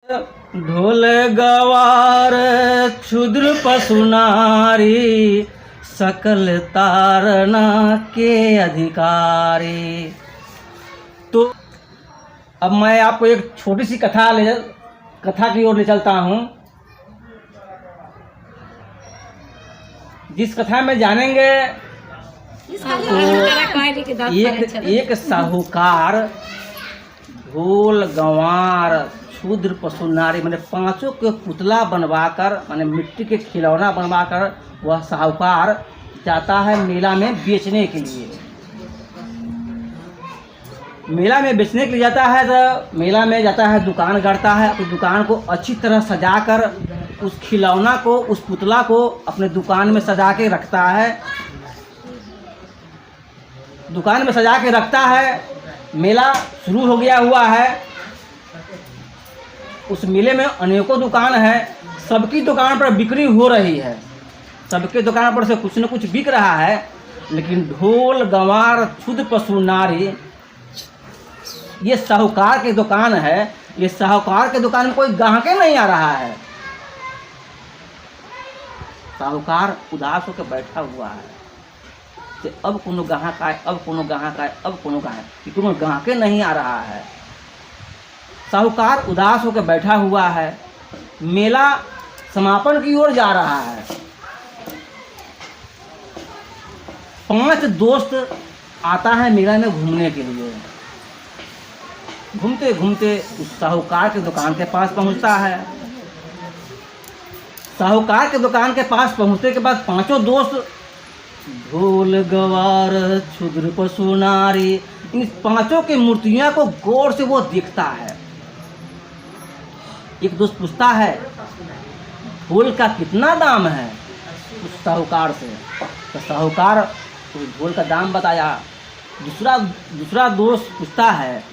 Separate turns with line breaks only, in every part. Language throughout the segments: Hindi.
ढोल गवार क्षुद्र पशु नारी सकल तारना के अधिकारी। तो अब मैं आपको एक छोटी सी कथा की ओर ले चलता हूँ, जिस कथा में जानेंगे तो एक साहूकार ढोल गंवार क्षुद्र पशु नारी मैंने पांचों के पुतला बनवाकर माने मिट्टी के खिलौना बनवाकर वह साहूकार जाता है मेला में बेचने के लिए। मेला में बेचने के लिए जाता है तो मेला में जाता है, दुकान गढ़ता है, अपनी दुकान को अच्छी तरह सजाकर उस खिलौना को, उस पुतला को अपने दुकान में सजा के रखता है। दुकान में सजा के रखता है। मेला शुरू हो गया हुआ है। उस मेले में अनेकों दुकान है, सबकी दुकान पर बिक्री हो रही है, सबके दुकान पर से कुछ न कुछ बिक रहा है। लेकिन ढोल गंवार क्षुद्र पशु नारी, ये साहूकार की दुकान है, ये साहूकार के दुकान में कोई ग्राहक नहीं आ रहा है। साहूकार उदास होकर बैठा हुआ है कि अब कोनो ग्राहक आए, अब कोनो ग्राहक आए, अब कोनो ग्राहक, कि कोनो ग्राहक नहीं आ रहा है। साहूकार उदास होकर बैठा हुआ है। मेला समापन की ओर जा रहा है। 5 दोस्त आता है मेला में घूमने के लिए। घूमते घूमते उस साहूकार के दुकान के पास पहुंचता है। साहूकार के दुकान के पास पहुंचने के बाद 5 दोस्त ढोल गवार क्षुद्र पशु नारी, इन 5 की मूर्तियां को गौर से वो देखता है। एक दोस्त पूछता है ढोल का कितना दाम है उस साहूकार से। तो साहूकार तो ढोल का दाम बताया। दूसरा दोस्त पूछता है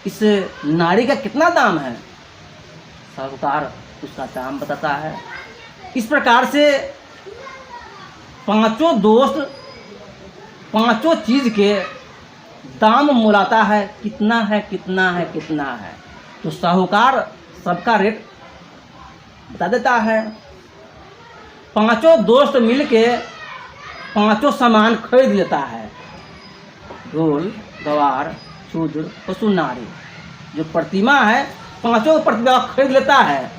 इस नारी का कितना दाम है। साहूकार उसका दाम बताता है। इस प्रकार से 5 दोस्त 5 चीज़ के दाम मुलाता है, कितना है कितना है कितना है। तो साहूकार सबका रेट बता देता है। 5 दोस्त मिलके 5 सामान खरीद लेता है। ढोल गवार क्षुद्र पशु नारी जो प्रतिमा है, 5 प्रतिमा खरीद लेता है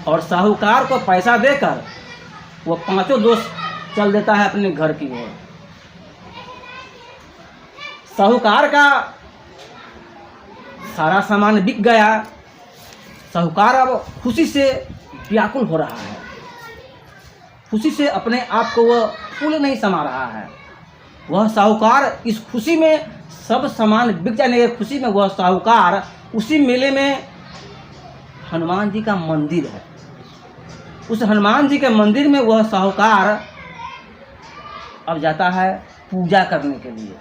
और साहूकार को पैसा देकर वो 5 दोस्त चल देता है अपने घर की ओर। साहूकार का सारा सामान बिक गया। साहूकार अब खुशी से व्याकुल हो रहा है। खुशी से अपने आप को वह फूल नहीं समा रहा है। वह साहूकार इस खुशी में, सब सामान बिक जाने की खुशी में, वह साहूकार उसी मेले में हनुमान जी का मंदिर है, उस हनुमान जी के मंदिर में वह साहूकार अब जाता है पूजा करने के लिए।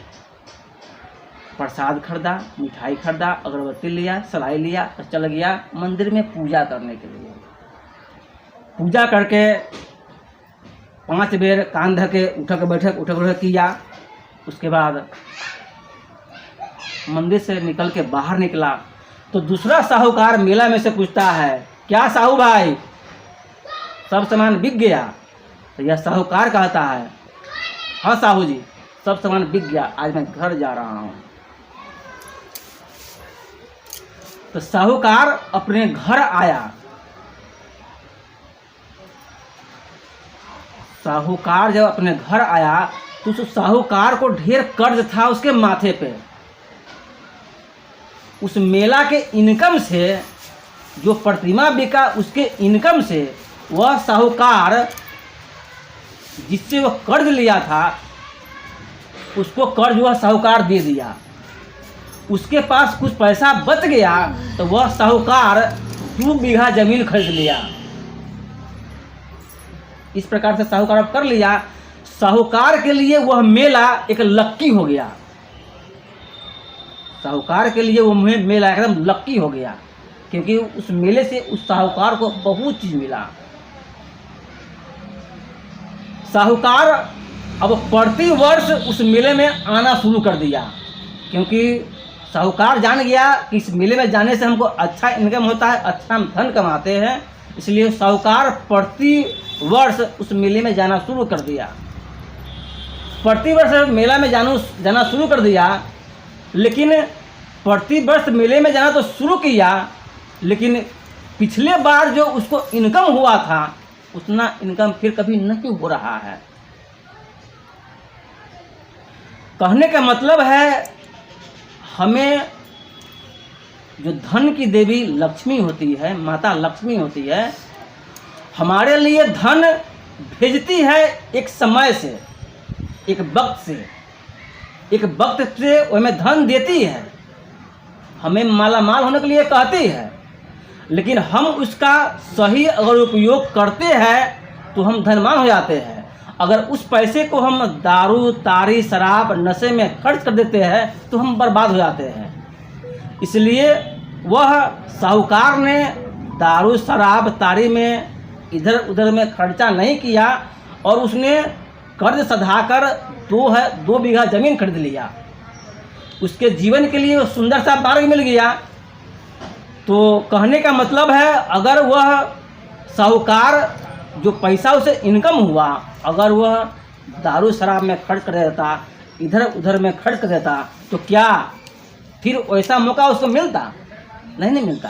प्रसाद खरीदा, मिठाई खरीदा, अगरबत्ती लिया, सलाई लिया और चल गया मंदिर में पूजा करने के लिए। पूजा करके 5 बेर कान धके उठक बैठक किया। उसके बाद मंदिर से निकल के बाहर निकला तो दूसरा साहूकार मेला में से पूछता है क्या साहू भाई सब सामान बिक गया। तो यह साहूकार कहता है हाँ साहू जी सब सामान बिक गया, आज मैं घर जा रहा हूँ। तो साहूकार अपने घर आया। साहूकार जब अपने घर आया तो उस साहूकार को ढेर कर्ज था उसके माथे पे। उस मेला के इनकम से, जो प्रतिमा बिका उसके इनकम से, वह साहूकार जिससे वह कर्ज लिया था उसको कर्ज वह साहूकार दे दिया। उसके पास कुछ पैसा बच गया तो वह साहूकार 2 बीघा जमीन खरीद लिया। इस प्रकार से साहूकार अब कर लिया। साहूकार के लिए वह मेला एक लक्की हो गया। साहूकार के लिए वो मेला एकदम लक्की हो गया, क्योंकि उस मेले से उस साहूकार को बहुत चीज़ मिला। साहूकार अब प्रति वर्ष उस मेले में आना शुरू कर दिया, क्योंकि साहूकार जान गया कि इस मेले में जाने से हमको अच्छा इनकम होता है, अच्छा हम धन कमाते हैं, इसलिए साहूकार प्रति वर्ष उस मेले में जाना शुरू कर दिया। प्रति वर्ष मेला में जाना शुरू कर दिया, लेकिन प्रति वर्ष मेले में जाना तो शुरू किया, लेकिन पिछले बार जो उसको इनकम हुआ था उतना इनकम फिर कभी नहीं हो रहा है। कहने का मतलब है, हमें जो धन की देवी लक्ष्मी होती है, माता लक्ष्मी होती है, हमारे लिए धन भेजती है एक समय से, एक वक्त से वो हमें धन देती है, हमें मालामाल होने के लिए कहती है, लेकिन हम उसका सही अगर उपयोग करते हैं तो हम धनवान हो जाते हैं। अगर उस पैसे को हम दारू तारी शराब नशे में खर्च कर देते हैं तो हम बर्बाद हो जाते हैं। इसलिए वह साहूकार ने दारू शराब तारी में इधर उधर में खर्चा नहीं किया और उसने कर्ज सधाकर 2 बीघा ज़मीन खरीद लिया। उसके जीवन के लिए सुंदर सा मार्ग मिल गया। तो कहने का मतलब है, अगर वह साहूकार जो पैसा उसे इनकम हुआ, अगर वह दारू शराब में खर्च कर देता, इधर उधर में खर्च कर देता, तो क्या फिर वैसा मौका उसको मिलता? नहीं मिलता।